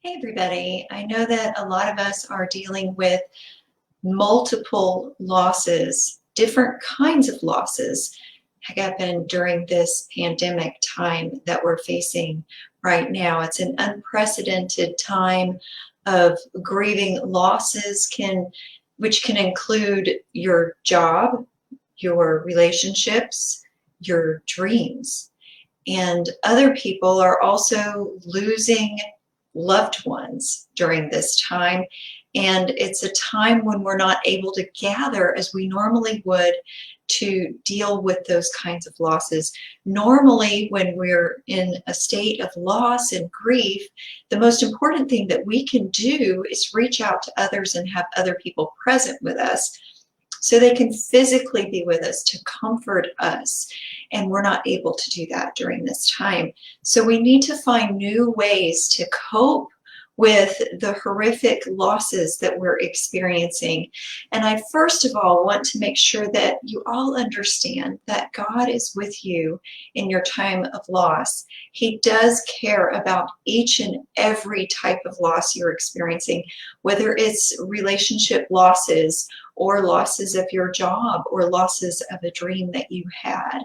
Hey everybody, I know that a lot of us are dealing with multiple losses, different kinds of losses happen during this pandemic time that we're facing right now. It's an unprecedented time of grieving losses which can include your job, your relationships, your dreams. And other people are also losing loved ones during this time. And it's a time when we're not able to gather as we normally would to deal with those kinds of losses. Normally, when we're in a state of loss and grief, the most important thing that we can do is reach out to others and have other people present with us so they can physically be with us to comfort us. And we're not able to do that during this time. So we need to find new ways to cope with the horrific losses that we're experiencing. And I first of all want to make sure that you all understand that God is with you in your time of loss. He does care about each and every type of loss you're experiencing, whether it's relationship losses or losses of your job or losses of a dream that you had,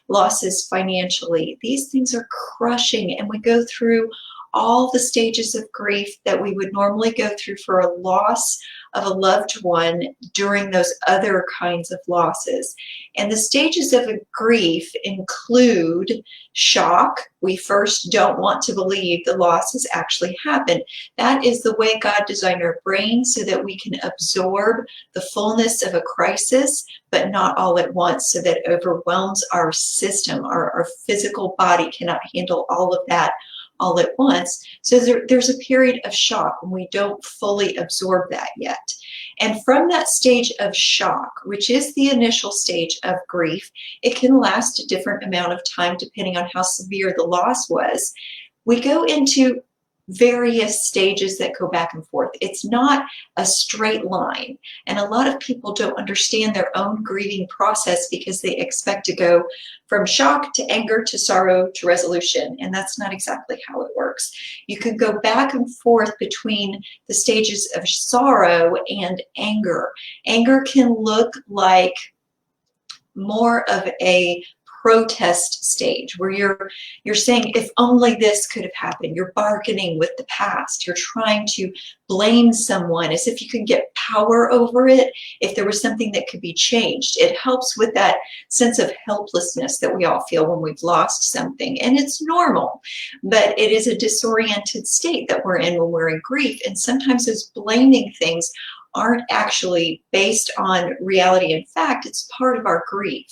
losses financially. These things are crushing, and we go through all the stages of grief that we would normally go through for a loss of a loved one during those other kinds of losses. And the stages of a grief include shock. We first don't want to believe the loss has actually happened. That is the way God designed our brain, so that we can absorb the fullness of a crisis, but not all at once, so that it overwhelms our system. Our physical body cannot handle all of that all at once. So there's a period of shock when we don't fully absorb that yet. And from that stage of shock, which is the initial stage of grief, it can last a different amount of time depending on how severe the loss was. We go into various stages that go back and forth. It's not a straight line. And a lot of people don't understand their own grieving process because they expect to go from shock to anger to sorrow to resolution. And that's not exactly how it works. You can go back and forth between the stages of sorrow and anger. Anger can look like more of a protest stage where you're saying, if only this could have happened. You're bargaining with the past. You're trying to blame someone as if you can get power over it, if there was something that could be changed. It helps with that sense of helplessness that we all feel when we've lost something. And it's normal, but it is a disoriented state that we're in when we're in grief. And sometimes those blaming things aren't actually based on reality and fact. It's part of our grief.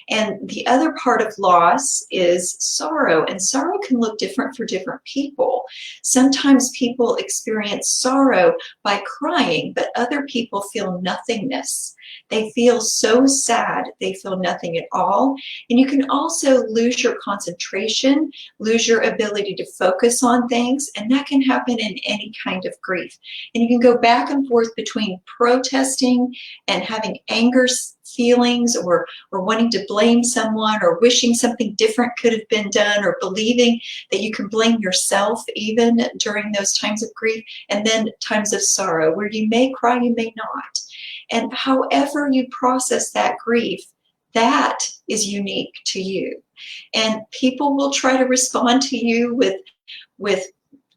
And the other part of loss is sorrow, and sorrow can look different for different people. Sometimes people experience sorrow by crying, but other people feel nothingness. They feel so sad, they feel nothing at all. And you can also lose your concentration, lose your ability to focus on things, and that can happen in any kind of grief. And you can go back and forth between protesting and having anger feelings, or wanting to blame someone, or wishing something different could have been done, or believing that you can blame yourself even during those times of grief, and then times of sorrow where you may cry, you may not. And however you process that grief, that is unique to you. And people will try to respond to you with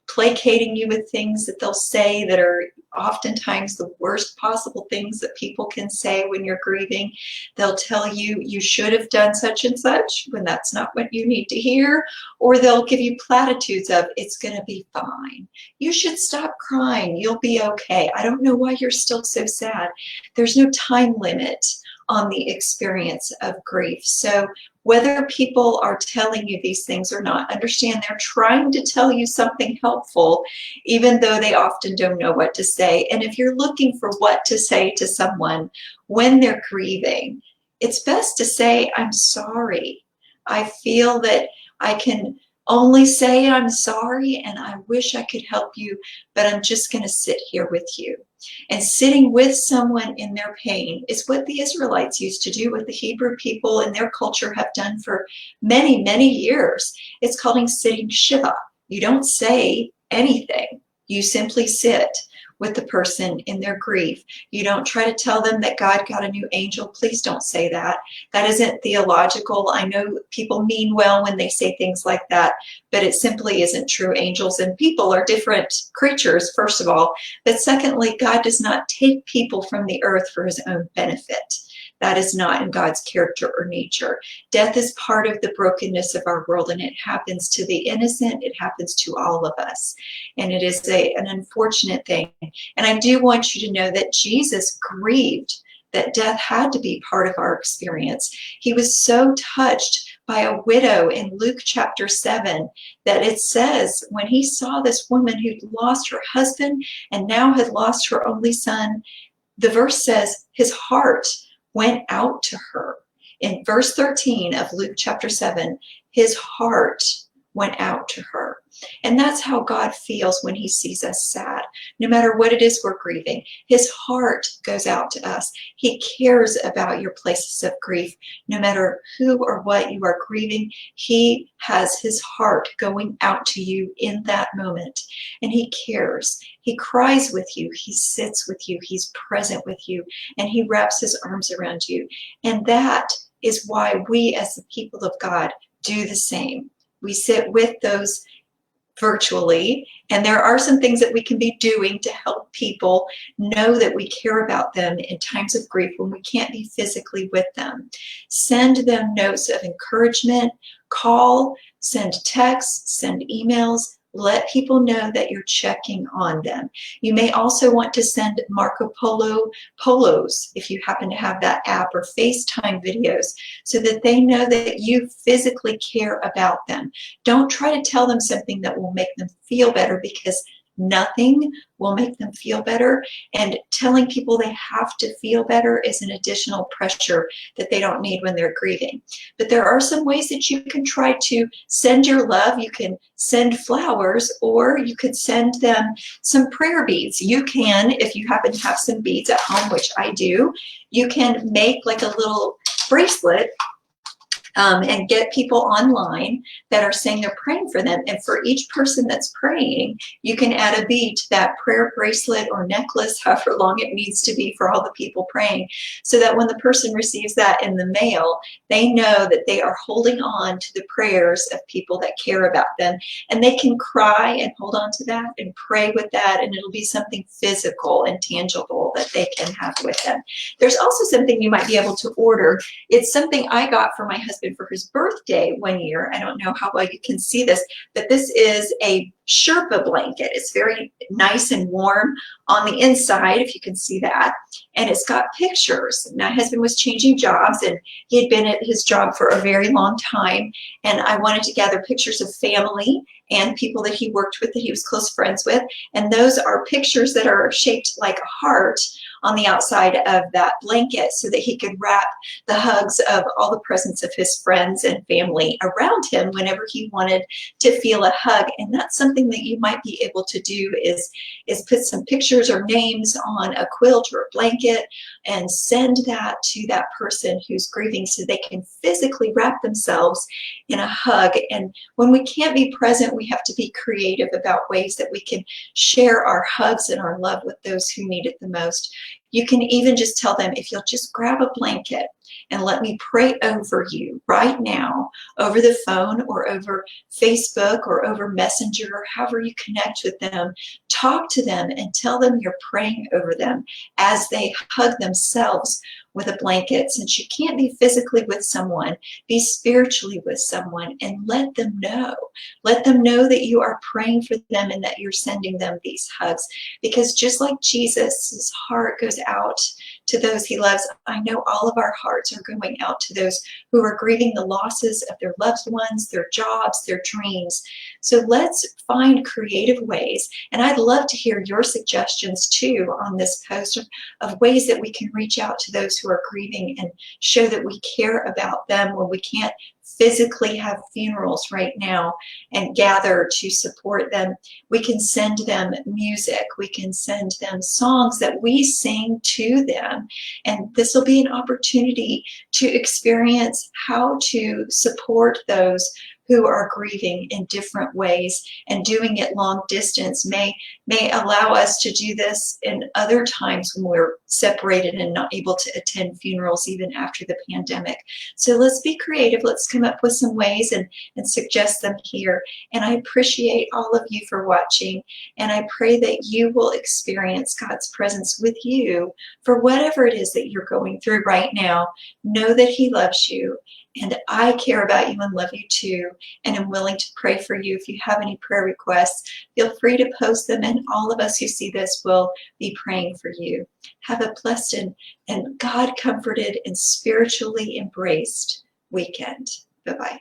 placating you with things that they'll say that are oftentimes the worst possible things that people can say when you're grieving. They'll tell you you should have done such and such when that's not what you need to hear, or they'll give you platitudes of, it's going to be fine. You should stop crying. You'll be okay. I don't know why you're still so sad. There's no time limit on the experience of grief. So whether people are telling you these things or not, understand they're trying to tell you something helpful, even though they often don't know what to say. And if you're looking for what to say to someone when they're grieving, it's best to say, I'm sorry. I feel that I can only say I'm sorry and I wish I could help you, but I'm just going to sit here with you. And sitting with someone in their pain is what the Israelites used to do, what the Hebrew people in their culture have done for many, many years. It's called sitting Shiva. You don't say anything. You simply sit with the person in their grief. You don't try to tell them that God got a new angel. Please don't say that. That isn't theological. I know people mean well when they say things like that, but it simply isn't true. Angels and people are different creatures, first of all. But secondly, God does not take people from the earth for his own benefit. That is not in God's character or nature. Death is part of the brokenness of our world, and it happens to the innocent. It happens to all of us. And it is an unfortunate thing. And I do want you to know that Jesus grieved that death had to be part of our experience. He was so touched by a widow in Luke chapter 7 that it says when he saw this woman who'd lost her husband and now had lost her only son, the verse says his heart went out to her. In verse 13 of Luke chapter 7, his heart went out to her. And that's how God feels when he sees us sad. No matter what it is we're grieving, his heart goes out to us. He cares about your places of grief. No matter who or what you are grieving, he has his heart going out to you in that moment. And he cares. He cries with you. He sits with you. He's present with you. And he wraps his arms around you. And that is why we as the people of God do the same. We sit with those virtually, and there are some things that we can be doing to help people know that we care about them in times of grief when we can't be physically with them. Send them notes of encouragement, call, send texts, send emails. Let people know that you're checking on them. You may also want to send Marco Polo polos if you happen to have that app, or FaceTime videos, so that they know that you physically care about them. Don't try to tell them something that will make them feel better, because nothing will make them feel better. And telling people they have to feel better is an additional pressure that they don't need when they're grieving. But there are some ways that you can try to send your love. You can send flowers, or you could send them some prayer beads. You can, if you happen to have some beads at home, which I do, you can make like a little bracelet and get people online that are saying they're praying for them. And for each person that's praying, you can add a bead to that prayer bracelet or necklace, however long it needs to be for all the people praying, so that when the person receives that in the mail, they know that they are holding on to the prayers of people that care about them. And they can cry and hold on to that and pray with that, and it'll be something physical and tangible that they can have with them. There's also something you might be able to order. It's something I got for my husband for his birthday one year. I don't know how well you can see this, but this is a Sherpa blanket. It's very nice and warm on the inside, if you can see that. And it's got pictures. My husband was changing jobs, and he had been at his job for a very long time. And I wanted to gather pictures of family and people that he worked with, that he was close friends with. And those are pictures that are shaped like a heart on the outside of that blanket, so that he could wrap the hugs of all the presence of his friends and family around him whenever he wanted to feel a hug. And that's something that you might be able to do, is put some pictures or names on a quilt or a blanket and send that to that person who's grieving, so they can physically wrap themselves in a hug. And when we can't be present, we have to be creative about ways that we can share our hugs and our love with those who need it the most. You can even just tell them, if you'll just grab a blanket and let me pray over you right now, over the phone or over Facebook or over Messenger, or however you connect with them, talk to them and tell them you're praying over them as they hug themselves with a blanket. Since you can't be physically with someone, be spiritually with someone, and let them know. Let them know that you are praying for them and that you're sending them these hugs. Because just like Jesus' heart goes out to those he loves, I know all of our hearts are going out to those who are grieving the losses of their loved ones, their jobs, their dreams. So let's find creative ways. And I'd love to hear your suggestions too on this post of ways that we can reach out to those who are grieving and show that we care about them when we can't physically have funerals right now and gather to support them. We can send them music. We can send them songs that we sing to them. And this will be an opportunity to experience how to support those who are grieving in different ways, and doing it long distance may allow us to do this in other times when we're separated and not able to attend funerals even after the pandemic. So let's be creative. Let's come up with some ways and suggest them here. And I appreciate all of you for watching, and I pray that you will experience God's presence with you for whatever it is that you're going through right now. Know that He loves you, and I care about you and love you too, and I'm willing to pray for you. If you have any prayer requests, feel free to post them, and all of us who see this will be praying for you. Have a blessed and God-comforted and spiritually embraced weekend. Bye-bye.